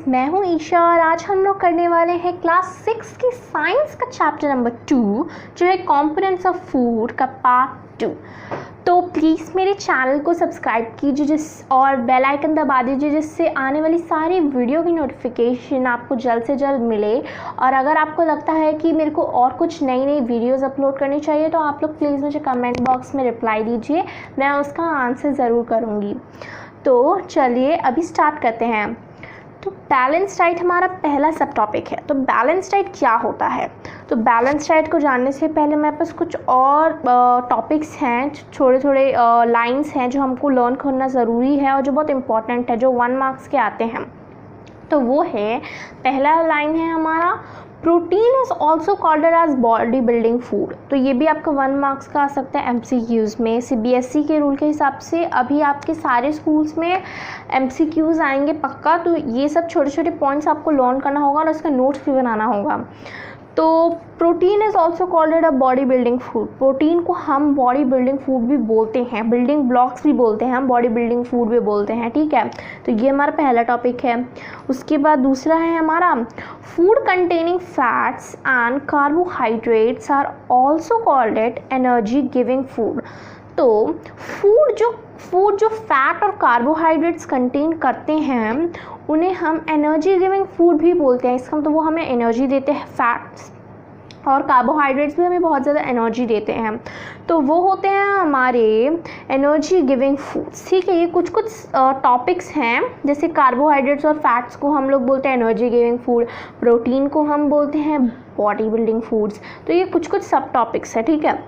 मैं हूँ ईशा और आज हम लोग करने वाले हैं क्लास 6 की साइंस का चैप्टर नंबर 2 जो है कंपोनेंट्स ऑफ फूड का पार्ट 2। तो प्लीज़ मेरे चैनल को सब्सक्राइब कीजिए और बेल आइकन दबा दीजिए जिससे आने वाली सारी वीडियो की नोटिफिकेशन आपको जल्द से जल्द मिले। और अगर आपको लगता है कि मेरे को और कुछ नई नई वीडियोस अपलोड करनी चाहिए तो आप लोग प्लीज़ मुझे कमेंट बॉक्स में रिप्लाई दीजिए, मैं उसका आंसर ज़रूर करूँगी। तो चलिए अभी स्टार्ट करते हैं। तो बैलेंस डाइट हमारा पहला सब टॉपिक है। तो बैलेंस डाइट क्या होता है? तो बैलेंस डाइट को जानने से पहले मेरे पास कुछ और टॉपिक्स हैं, थोड़े लाइंस हैं जो हमको लर्न करना ज़रूरी है और जो बहुत इम्पॉर्टेंट है, जो 1 मार्क्स के आते हैं। तो वो है, पहला लाइन है हमारा, protein is also called as body building food. तो ये भी आपका 1 मार्क्स का आ सकता है MCQs में। CBSE के रूल के हिसाब से अभी आपके सारे स्कूल्स में MCQs आएंगे पक्का। तो ये सब छोटे छोटे पॉइंट्स आपको लर्न करना होगा और उसका नोट्स भी बनाना होगा। तो protein is also called a body building food. Protein को हम बॉडी बिल्डिंग फूड भी बोलते हैं, बिल्डिंग ब्लॉक्स भी बोलते हैं, हम बॉडी बिल्डिंग फूड भी बोलते हैं, ठीक है। तो ये हमारा पहला टॉपिक है। उसके बाद दूसरा है हमारा, food containing fats and carbohydrates are also called it energy giving food. तो फूड जो फैट और कार्बोहाइड्रेट्स कंटेन करते हैं उन्हें हम एनर्जी गिविंग फूड भी बोलते हैं। इसका मतलब वो हमें एनर्जी देते हैं, फैट्स और कार्बोहाइड्रेट्स भी हमें बहुत ज़्यादा एनर्जी देते हैं। तो वो होते हैं हमारे एनर्जी गिविंग फूड्स, ठीक है। ये कुछ टॉपिक्स हैं, जैसे कार्बोहाइड्रेट्स और फैट्स को हम लोग बोलते हैं एनर्जी गिविंग फूड, प्रोटीन को हम बोलते हैं बॉडी बिल्डिंग फूड्स। तो ये कुछ सब टॉपिक्स है, ठीक है।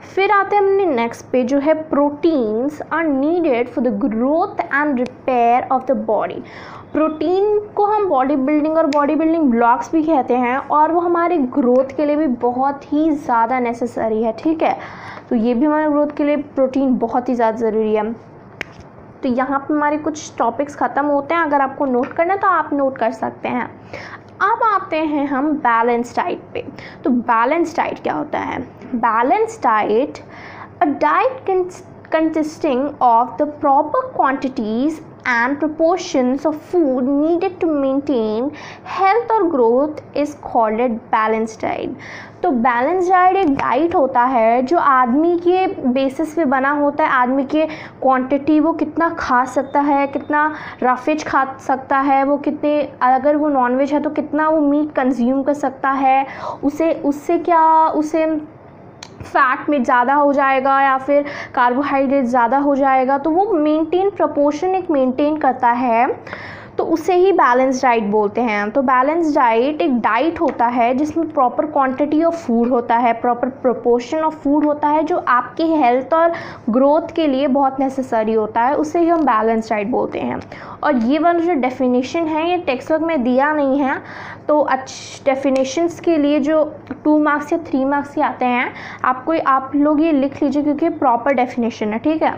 फिर आते हैं अपने नेक्स्ट पे, जो है proteins are needed for the growth and repair of the body. Protein को हम बॉडी बिल्डिंग और बॉडी बिल्डिंग ब्लॉक्स भी कहते हैं और वो हमारे ग्रोथ के लिए भी बहुत ही ज़्यादा नेसेसरी है, ठीक है। तो ये भी हमारे ग्रोथ के लिए प्रोटीन बहुत ही ज़्यादा ज़रूरी है। तो यहाँ पे हमारे कुछ टॉपिक्स ख़त्म होते हैं, अगर आपको नोट करना है तो आप नोट कर सकते हैं। अब आते हैं हम बैलेंस डाइट पे। तो बैलेंस डाइट क्या होता है? Balance diet, a diet consisting of the proper quantities and proportions of food needed to maintain health or growth is called a balanced diet। तो बैलेंस डाइट एक डाइट होता है जो आदमी के बेसिस पे बना होता है। आदमी के क्वांटिटी, वो कितना खा सकता है, कितना रफेज खा सकता है, वो कितने, अगर वो नॉनवेज है तो कितना वो मीट कंज्यूम कर सकता है, उसे फैट में ज़्यादा हो जाएगा या फिर कार्बोहाइड्रेट ज़्यादा हो जाएगा। तो वो प्रोपोर्शन एक मेंटेन करता है, तो उसे ही बैलेंस डाइट बोलते हैं। तो बैलेंस डाइट एक डाइट होता है जिसमें प्रॉपर क्वांटिटी ऑफ फूड होता है, प्रॉपर प्रोपोर्शन ऑफ फूड होता है जो आपके हेल्थ और ग्रोथ के लिए बहुत नेसेसरी होता है, उसे ही हम बैलेंस डाइट बोलते हैं। और ये वाला जो डेफिनेशन है ये टेक्स्ट बुक में दिया नहीं है, तो डेफिनेशंस के लिए जो 2 मार्क्स या 3 मार्क्स के आते हैं आप लोग ये लिख लीजिए क्योंकि प्रॉपर डेफिनेशन है, ठीक है।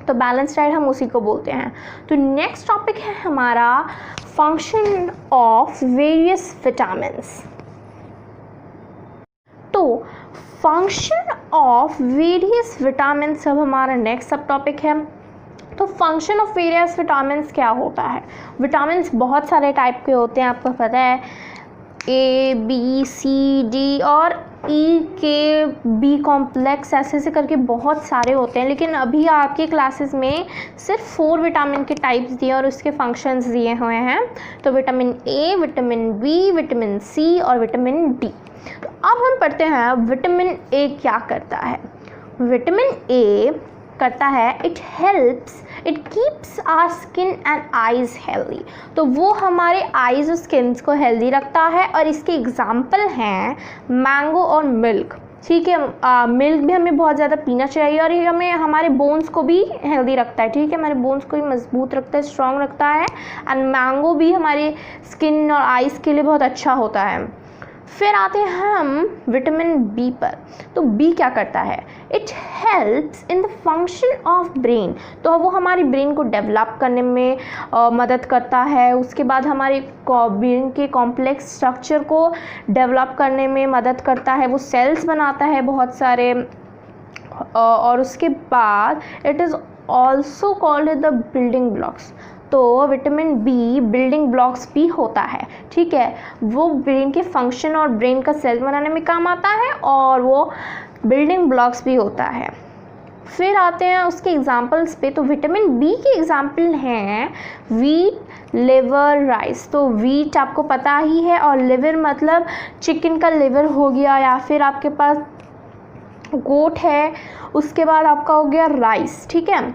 तो बैलेंस डाइट हम उसी को बोलते हैं। तो नेक्स्ट टॉपिक है हमारा, फंक्शन ऑफ वेरियस विटामिन्स। तो फंक्शन ऑफ वेरियस विटामिन्स अब हमारा नेक्स्ट सब टॉपिक है। तो फंक्शन ऑफ वेरियस विटामिन्स क्या होता है? विटामिन्स बहुत सारे टाइप के होते हैं, आपको पता है, A, B, C, D और E के B कॉम्प्लेक्स ऐसे करके बहुत सारे होते हैं। लेकिन अभी आपके क्लासेस में सिर्फ 4 विटामिन के टाइप्स दिए और उसके फंक्शंस दिए हुए हैं। तो vitamin A, vitamin B, vitamin C और विटामिन D। तो अब हम पढ़ते हैं विटामिन A क्या करता है। विटामिन A करता है, it keeps our skin and eyes healthy. तो वो हमारे आइज़ और स्किन्स को हेल्दी रखता है और इसके एग्जाम्पल हैं मैंगो और मिल्क, ठीक है। मिल्क भी हमें बहुत ज़्यादा पीना चाहिए और ये हमें हमारे बोन्स को भी हेल्दी रखता है, ठीक है। हमारे बोन्स को भी मजबूत रखता है, स्ट्रॉन्ग रखता है। एंड मैंगो भी हमारे स्किन और आइज़ के लिए बहुत अच्छा होता है। फिर आते हैं हम विटामिन बी पर। तो बी क्या करता है? It helps in the function of brain. तो वो हमारी ब्रेन को डेवलप करने में मदद करता है। उसके बाद हमारे ब्रेन के कॉम्प्लेक्स स्ट्रक्चर को डेवलप करने में मदद करता है, वो सेल्स बनाता है बहुत सारे। और उसके बाद it is also called the building blocks. तो विटामिन बी बिल्डिंग ब्लॉक्स भी होता है, ठीक है। वो ब्रेन के फंक्शन और ब्रेन का सेल बनाने में काम आता है और वो बिल्डिंग ब्लॉक्स भी होता है। फिर आते हैं उसके एग्जाम्पल्स पे। तो विटामिन बी के एग्जाम्पल हैं वीट, लिवर, राइस। तो वीट आपको पता ही है, और लिवर मतलब चिकन का लिवर हो गया, या फिर आपके पास गोट है। उसके बाद आपका हो गया राइस, ठीक है।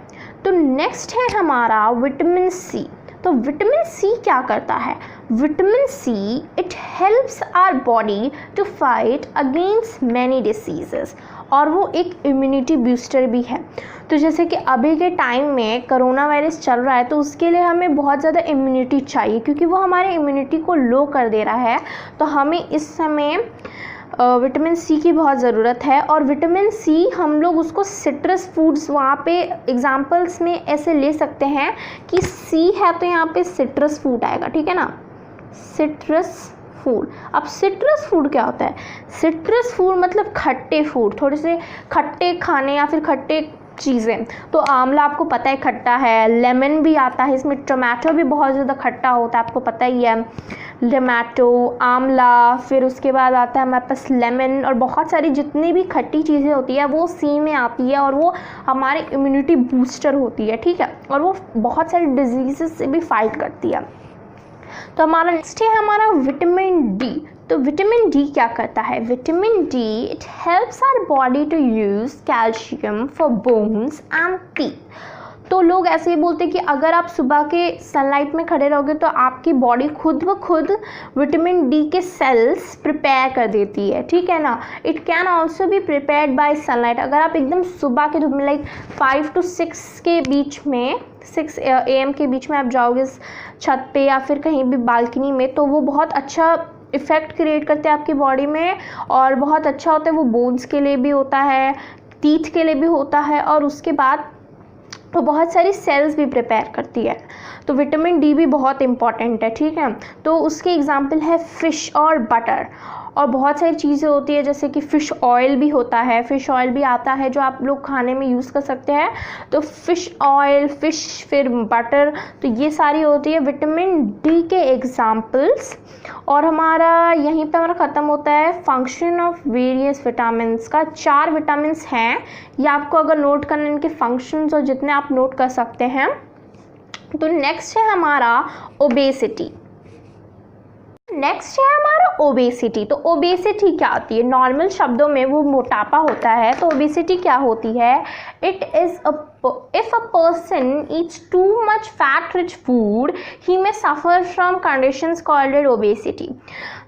तो नेक्स्ट है हमारा विटामिन सी। तो विटामिन सी क्या करता है? Vitamin C it helps our body to fight against many diseases, और वो एक इम्यूनिटी बूस्टर भी है। तो जैसे कि अभी के टाइम में कोरोना वायरस चल रहा है, तो उसके लिए हमें बहुत ज़्यादा इम्यूनिटी चाहिए, क्योंकि वो हमारे इम्यूनिटी को लो कर दे रहा है। तो हमें इस समय विटामिन सी की बहुत ज़रूरत है। और विटामिन सी हम लोग उसको सिट्रस फूड्स, वहाँ पे एग्जांपल्स में ऐसे ले सकते हैं कि सी है तो यहाँ पे सिट्रस फूड आएगा, ठीक है ना, सिट्रस फूड। अब सिट्रस फूड क्या होता है? सिट्रस फूड मतलब खट्टे फूड, थोड़े से खट्टे खाने या फिर खट्टे चीज़ें। तो आंवला आपको पता है खट्टा है, लेमन भी आता है इसमें, टोमेटो भी बहुत ज़्यादा खट्टा होता है, आपको पता ही है। टोमेटो, आंवला, फिर उसके बाद आता है हमारे पास लेमन, और बहुत सारी जितनी भी खट्टी चीज़ें होती है वो सी में आती है, और वो हमारे इम्यूनिटी बूस्टर होती है, ठीक है। और वो बहुत सारी डिजीज़ से भी फाइट करती है। तो हमारा नेक्स्ट है हमारा विटामिन डी। तो विटामिन डी क्या करता है? Vitamin D it helps our body to use calcium for bones and teeth. तो लोग ऐसे ही बोलते हैं कि अगर आप सुबह के सनलाइट में खड़े रहोगे तो आपकी बॉडी खुद ब खुद विटामिन डी के सेल्स प्रिपेयर कर देती है, ठीक है ना। It can also be prepared by sunlight. अगर आप एकदम सुबह के धूप में लाइक 5 to 6 के बीच में, 6 AM के बीच में आप जाओगे छत पे या फिर कहीं भी बालकनी में, तो वो बहुत अच्छा इफ़ेक्ट क्रिएट करते हैं आपकी बॉडी में, और बहुत अच्छा होता है। वो बोन्स के लिए भी होता है, टीथ के लिए भी होता है, और उसके बाद तो बहुत सारी सेल्स भी प्रिपेयर करती है। तो विटामिन डी भी बहुत इंपॉर्टेंट है, ठीक है। तो उसके एग्जांपल है फ़िश और बटर, और बहुत सारी चीज़ें होती है जैसे कि फ़िश ऑयल भी होता है, फ़िश ऑयल भी आता है जो आप लोग खाने में यूज़ कर सकते हैं। तो फ़िश ऑयल, फ़िश, फिर बटर, तो ये सारी होती है विटामिन डी के एग्जाम्पल्स। और हमारा यहीं पे हमारा ख़त्म होता है फंक्शन ऑफ वेरियस विटामिन्स का। 4 विटामिन्स हैं, ये आपको अगर नोट करना, इनके फंक्शंस और जितने आप नोट कर सकते हैं। तो नेक्स्ट है हमारा ओबेसिटी। नेक्स्ट है हमारा ओबेसिटी। तो ओबेसिटी क्या होती है? नॉर्मल शब्दों में वो मोटापा होता है। तो ओबेसिटी क्या होती है? It is if a person eats too much fat rich food he may suffer from conditions called obesity।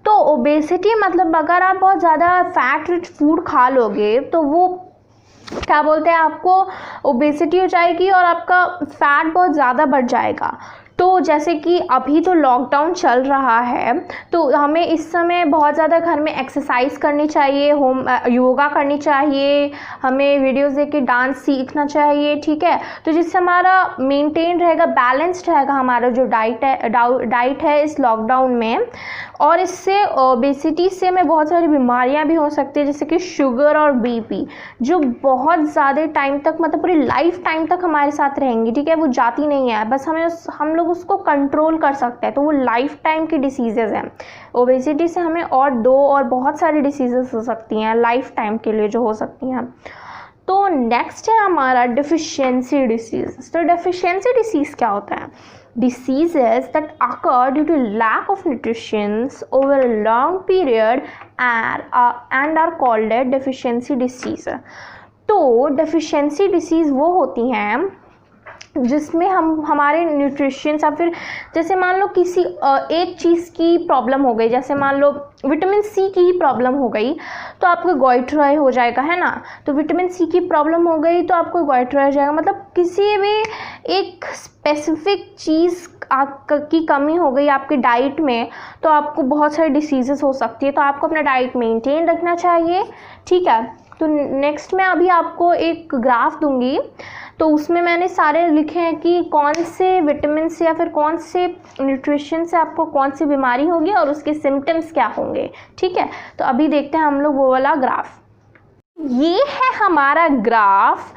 तो obesity मतलब अगर आप बहुत ज़्यादा फैट रिच फूड खा लोगे तो वो क्या बोलते हैं, आपको ओबेसिटी हो जाएगी और आपका फैट बहुत ज़्यादा बढ़ जाएगा। तो जैसे कि अभी तो लॉकडाउन चल रहा है, तो हमें इस समय बहुत ज़्यादा घर में एक्सरसाइज करनी चाहिए, योगा करनी चाहिए, हमें वीडियोस देख के डांस सीखना चाहिए, ठीक है। तो जिससे हमारा मेंटेन रहेगा, बैलेंस्ड रहेगा हमारा जो डाइट है इस लॉकडाउन में। और इससे ओबेसिटी से हमें बहुत सारी बीमारियां भी हो सकती है, जैसे कि शुगर और बीपी, जो बहुत ज़्यादा टाइम तक, मतलब पूरी लाइफ टाइम तक हमारे साथ रहेंगी, ठीक है। वो जाती नहीं है, बस हम लोग उसको कंट्रोल कर सकते हैं। तो वो लाइफ टाइम की डिसीज़ेज़ हैं। ओबेसिटी से हमें और बहुत सारी डिसीज़ेज़ हो सकती हैं लाइफ टाइम के लिए जो हो सकती हैं। तो नेक्स्ट है हमारा डेफिशिएंसी डिसीज़। तो डेफिशिएंसी डिसीज़ क्या होता है? Diseases that occur due to lack of nutrition over a long period and are called a deficiency disease। तो deficiency disease वो होती हैं जिसमें हमारे न्यूट्रिशन या फिर जैसे मान लो किसी एक चीज़ की प्रॉब्लम हो गई, जैसे मान लो विटामिन सी की ही प्रॉब्लम हो गई तो आपको गोइट्रॉय हो जाएगा, है ना। तो विटामिन सी की प्रॉब्लम हो गई तो आपको गोइट्रॉय हो जाएगा, मतलब किसी भी एक स्पेसिफिक चीज़ की कमी हो गई आपके डाइट में तो आपको बहुत सारी डिसीज़ेस हो सकती है। तो आपको अपना डाइट मेंटेन रखना चाहिए, ठीक है। तो नेक्स्ट मैं अभी आपको एक ग्राफ दूंगी, तो उसमें मैंने सारे लिखे हैं कि कौन से विटामिन से या फिर कौन से न्यूट्रिशन से आपको कौन सी बीमारी होगी और उसके सिम्टम्स क्या होंगे, ठीक है। तो अभी देखते हैं हम लोग वो वाला ग्राफ। ये है हमारा ग्राफ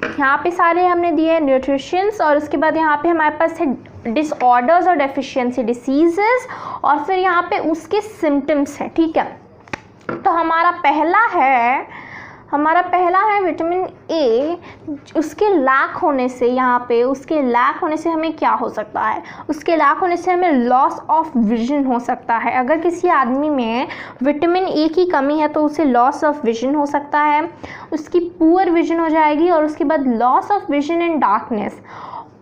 यहाँ पे सारे हमने दिए हैं न्यूट्रिशंस, और उसके बाद यहाँ पे हमारे पास है डिसऑर्डर्स और डेफिशिएंसी डिसीजेस, और फिर यहाँ पे उसके सिम्टम्स हैं। ठीक है, तो हमारा पहला है विटामिन ए। उसके लैक होने से, यहाँ पे उसके लैक होने से हमें क्या हो सकता है? उसके लैक होने से हमें लॉस ऑफ विजन हो सकता है। अगर किसी आदमी में विटामिन ए की कमी है तो उसे लॉस ऑफ विजन हो सकता है, उसकी पुअर विजन हो जाएगी, और उसके बाद loss of vision in darkness,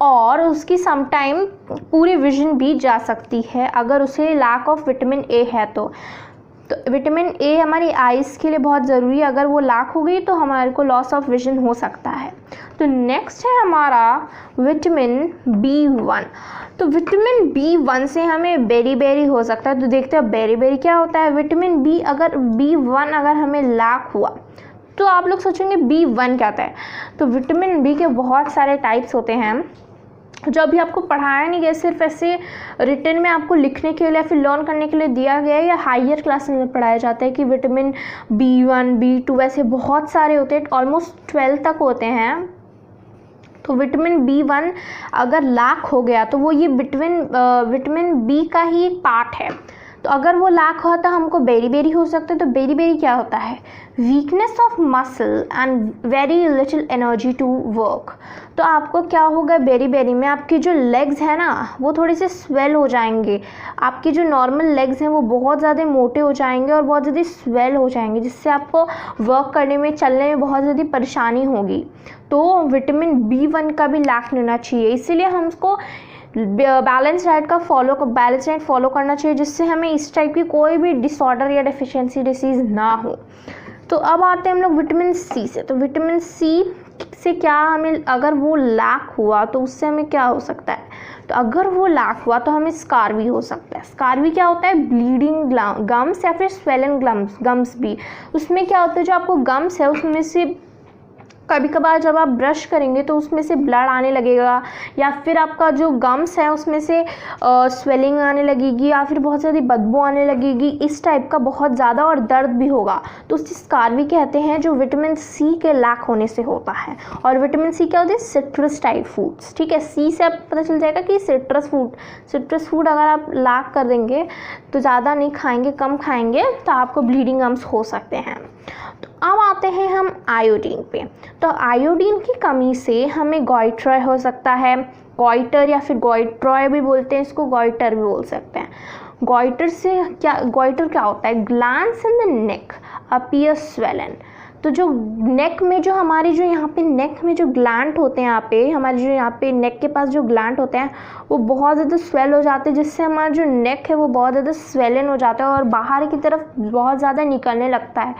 और उसकी समटाइम पूरी विजन भी जा सकती है अगर उसे लैक ऑफ विटामिन ए है तो विटामिन ए हमारी आइज़ के लिए बहुत ज़रूरी है। अगर वो लैक हो गई तो हमारे को लॉस ऑफ विजन हो सकता है। तो नेक्स्ट है हमारा विटामिन B1। तो विटामिन B1 से हमें बेरी हो सकता है। तो देखते हैं बेरी क्या होता है। विटामिन B1 अगर हमें लैक हुआ तो आप लोग सोचेंगे B1 क्या होता है। तो विटामिन बी के बहुत सारे टाइप्स होते हैं जो अभी आपको पढ़ाया नहीं गया, सिर्फ ऐसे रिटन में आपको लिखने के लिए या फिर लर्न करने के लिए दिया गया है, या हायर क्लासेस में पढ़ाया जाता है कि विटामिन B1 B2 ऐसे बहुत सारे होते हैं, ऑलमोस्ट 12 तक होते हैं। तो विटामिन B1 अगर लैक हो गया तो वो ये विटामिन बी का ही एक पार्ट है। तो अगर वो लैक हुआ तो हमको बेरी हो सकता है। तो बेरी क्या होता है? Weakness of muscle and very little energy to work. तो आपको क्या होगा बेरी में, आपकी जो लेग्स हैं ना वो थोड़े से स्वेल हो जाएंगे। आपके जो नॉर्मल लेग्स हैं वो बहुत ज़्यादा मोटे हो जाएंगे और बहुत ज़्यादा स्वेल हो जाएंगे, जिससे आपको वर्क करने में, चलने में बहुत ज़्यादा परेशानी होगी। तो विटामिन B1 का भी लैक नहीं होना चाहिए, इसीलिए हमको बैलेंस डाइट फॉलो करना चाहिए, जिससे हमें इस टाइप की कोई भी डिसऑर्डर या डेफिशिएंसी डिसीज़ ना हो। तो अब आते हैं हम लोग विटामिन सी से। तो विटामिन सी से क्या हमें, अगर वो लैक हुआ तो उससे हमें क्या हो सकता है? तो अगर वो लैक हुआ तो हमें स्कारवी हो सकता है। स्कारवी क्या होता है? ब्लीडिंग गम्स या फिर स्वेलन गम्स भी। उसमें क्या होता है, जो आपको गम्स है उसमें से कभी कभार जब आप ब्रश करेंगे तो उसमें से ब्लड आने लगेगा, या फिर आपका जो गम्स है उसमें से स्वेलिंग आने लगेगी, या फिर बहुत ज़्यादा बदबू आने लगेगी, इस टाइप का बहुत ज़्यादा, और दर्द भी होगा। तो उसे स्कारवी कहते हैं, जो विटामिन सी के लैक होने से होता है। और विटामिन सी क्या होती है? Citrus type foods. ठीक है, सी से आप पता चल जाएगा कि सिट्रस फूड अगर आप लैक कर देंगे तो ज़्यादा नहीं खाएंगे, कम खाएंगे, तो आपको ब्लीडिंग गम्स हो सकते हैं। तो अब आते हैं हम आयोडीन पे। तो आयोडीन की कमी से हमें गॉइटर हो सकता है, गॉइटर या फिर गॉइट्रॉय भी बोलते हैं इसको, गॉइटर भी बोल सकते हैं। गॉइटर क्या होता है? Glands in the neck appear swollen. तो जो नेक में, जो हमारे जो यहाँ पे नेक में जो ग्लैंड होते हैं, हमारे जो यहाँ पे नेक के पास जो ग्लैंड होते हैं वो बहुत ज़्यादा स्वेल हो जाते हैं, जिससे हमारा जो नेक है वो बहुत ज़्यादा स्वेलन हो जाता है और बाहर की तरफ बहुत ज़्यादा निकलने लगता है।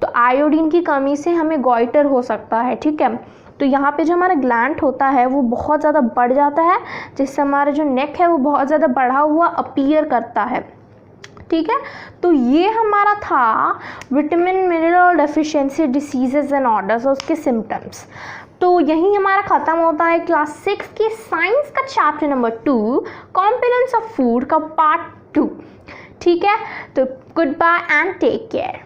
तो आयोडीन की कमी से हमें गॉइटर हो सकता है। ठीक है, तो यहाँ पे जो हमारा ग्लैंड होता है वो बहुत ज़्यादा बढ़ जाता है, जिससे हमारा जो नेक है वो बहुत ज़्यादा बढ़ा हुआ अपीयर करता है। ठीक है, तो ये हमारा था vitamin mineral deficiency diseases and orders और उसके सिम्टम्स। तो यही हमारा ख़त्म होता है क्लास 6 की साइंस का chapter number 2 components of food का पार्ट 2। ठीक है, तो good bye and take care.